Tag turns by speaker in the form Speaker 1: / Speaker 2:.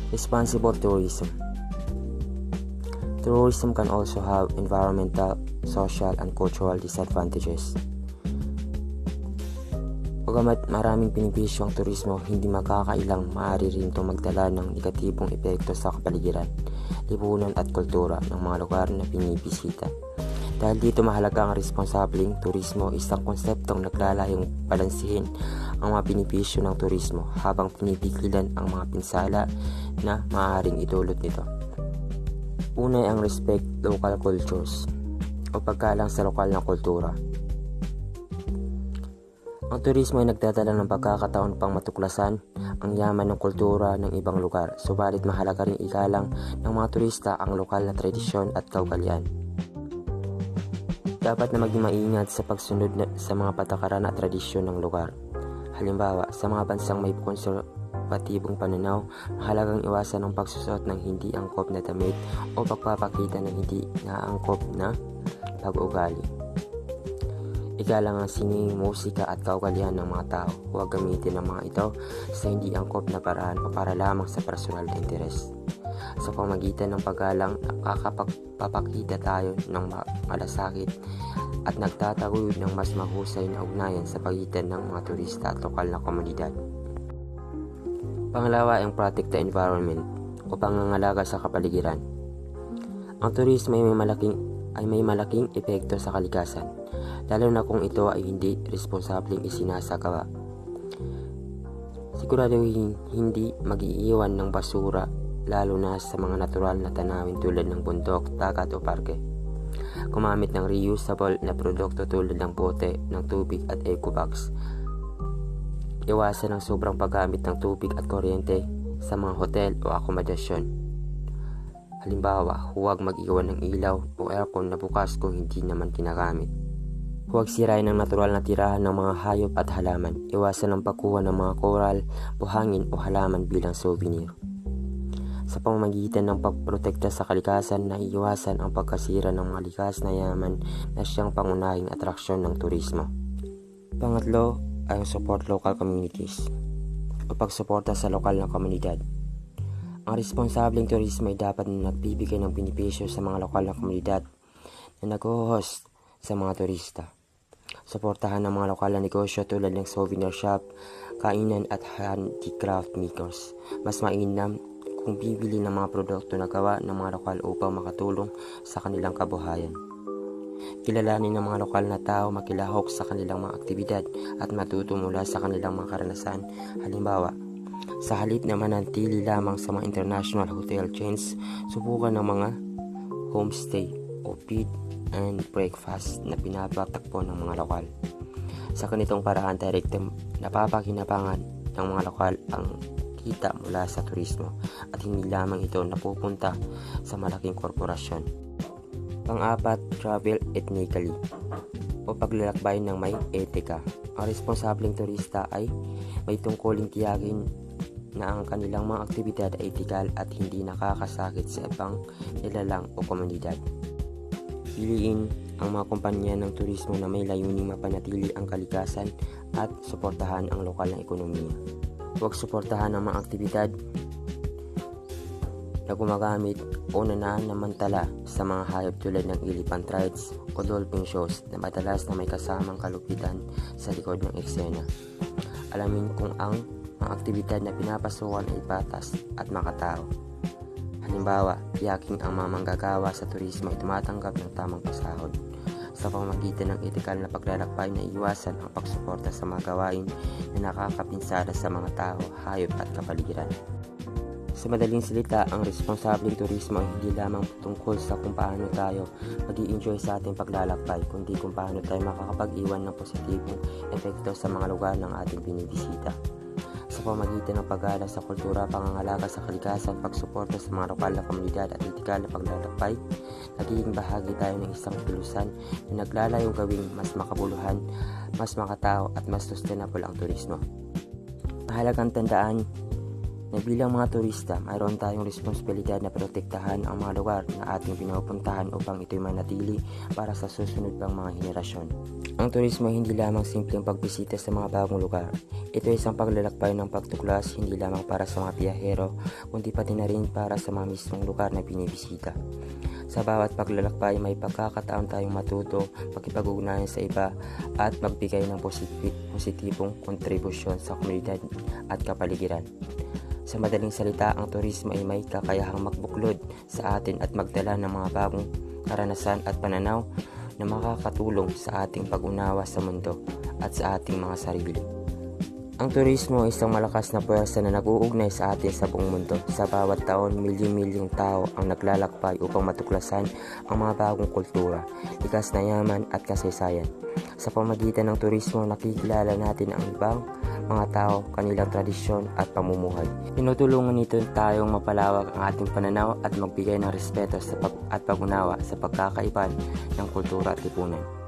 Speaker 1: Responsible tourism. Tourism can also have environmental, social, and cultural disadvantages. Bagamat maraming benepisyo ang turismo, hindi makakailang maaari rin itong magdala ng negatibong epekto sa kapaligiran, lipunan at kultura ng mga lugar na pinibisita. Dahil dito mahalaga ang responsableng turismo, isang konseptong naglalayong balansehin ang mga benepisyo ng turismo habang pinipigilan ang mga pinsala na maaaring idulot nito. Una ay ang respect local cultures o paggalang sa lokal na kultura. Ang turismo ay nagdadala ng pagkakataon pang matuklasan ang yaman ng kultura ng ibang lugar, subalit mahalaga ring igalang ng mga turista ang lokal na tradisyon at kaugalian. Dapat na maging maingat sa pagsunod sa mga patakaran at tradisyon ng lugar. Halimbawa, sa mga bansang may konserbatibong pananaw, mahalagang iwasan ang pagsusot ng hindi angkop na damit o pagpapakita ng hindi naangkop na pag-uugali. Igalang ang sining, musika at kaugalian ng mga tao. Huwag gamitin ang mga ito sa hindi angkop na paraan o para lamang sa personal na interes. Sa pamagitan ng paggalang, nakakapagpapakita tayo ng malasakit at nagtataguyod ng mas mahusay na ugnayan sa pagitan ng mga turista at lokal na komunidad. Pangalawa ay ang protect the environment o pangangalaga sa kapaligiran. Ang turismo ay may malaking epekto sa kalikasan, lalo na kung ito ay hindi responsableng isinasagawa. Siguraduhin hindi mag-iiwan ng basura, lalo na sa mga natural na tanawin tulad ng bundok, dagat o parke. Gumamit ng reusable na produkto tulad ng bote ng tubig at eco bags. Iwasan ang sobrang paggamit ng tubig at kuryente sa mga hotel o akomodasyon. Halimbawa, huwag mag-iwan ng ilaw o aircon na bukas kung hindi naman ginagamit. Huwag sirain ang natural na tirahan ng mga hayop at halaman. Iwasan ang pagkuha ng mga koral, buhangin o halaman bilang souvenir. Sa pamamagitan ng pagprotekta sa kalikasan, naiiwasan ang pagkasira ng mga likas na yaman na siyang pangunahing atraksyon ng turismo. Pangatlo ay ang support local communities o pagsuporta sa lokal na komunidad. Ang responsableng turismo ay dapat na nagbibigay ng benepisyo sa mga lokal na komunidad na nag-host sa mga turista. Suportahan ang mga lokal na negosyo tulad ng souvenir shop, kainan at handicraft makers. Mas mainam kung bibili ng mga produkto na gawa ng mga lokal upang makatulong sa kanilang kabuhayan. Kilalanin ng mga lokal na tao, makilahok sa kanilang mga aktibidad at matuto mula sa kanilang mga karanasan. Halimbawa, sa halip na manatili lamang sa mga international hotel chains, subukan ng mga homestay o bed and breakfast na pinapatakbo ng mga lokal. Sa ganitong paraan, direktang napapakinabangan ng mga lokal ang kita mula sa turismo at hindi lamang ito napupunta sa malaking korporasyon. Pang-apat, travel ethnically o paglalakbay ng may etika. Ang responsableng turista ay may tungkulin tiyakin na ang kanilang mga aktibidad ay etikal at hindi nakakasakit sa ibang nilalang o komunidad. Piliin ang mga kumpanya ng turismo na may layuning mapanatili ang kalikasan at suportahan ang lokal na ekonomiya. Huwag suportahan ang mga aktibidad na gumagamit o nananamantala sa mga hayop tulad ng elephant rides o dolphin shows na madalas na may kasamang kalupitan sa likod ng eksena. Alamin kung ang mga aktibidad na pinapasukan ay patas at makatao. Halimbawa, tiyaking ang mga manggagawa sa turismo ay tumatanggap ng tamang pasahod. Sa pamamagitan ng etikal na paglalakbay, na iwasan ang pagsuporta sa mga gawain na nakakapinsala sa mga tao, hayop at kapaligiran. Sa madaling salita, ang responsableng turismo ay hindi lamang tungkol sa kung paano tayo mag-i-enjoy sa ating paglalakbay, kundi kung paano tayo makakapag-iwan ng positibong epekto sa mga lugar ng ating binibisita. Sa pamamagitan ng pag-aala sa kultura, pangangalaga sa kalikasan, pagsuporta sa mga lokal na komunidad at etikal na paglalakbay, nagiging bahagi tayo ng isang kilusan na naglalayong gawing mas makabuluhan, mas makatao at mas sustainable ang turismo. Mahalagang tandaan na bilang mga turista, mayroon tayong responsibilidad na protektahan ang mga lugar na ating pinupuntahan upang ito'y manatili para sa susunod pang mga henerasyon. Ang turismo ay hindi lamang simpleng pagbisita sa mga bagong lugar. Ito ay isang paglalakbay ng pagtuklas hindi lamang para sa mga biyahero, kundi pati na rin para sa mga mismong lugar na binibisita. Sa bawat paglalakbay, may pagkakataon tayong matuto, makipag-ugnayan sa iba at magbigay ng positibong kontribusyon sa komunidad at kapaligiran. Sa madaling salita, ang turismo ay may kakayahang magbuklod sa atin at magdala ng mga bagong karanasan at pananaw na makakatulong sa ating pag-unawa sa mundo at sa ating mga sarili. Ang turismo ay isang malakas na puwersa na nag-uugnay sa atin sa buong mundo. Sa bawat taon, milyon-milyong tao ang naglalakbay upang matuklasan ang mga bagong kultura, likas na yaman at kasaysayan. Sa pamagitan ng turismo, nakikilala natin ang ibang mga tao, kanilang tradisyon at pamumuhay. Tinutulungan nito tayong mapalawak ang ating pananaw at magbigay ng respeto at pag-unawa sa pagkakaiba ng kultura at lipunan.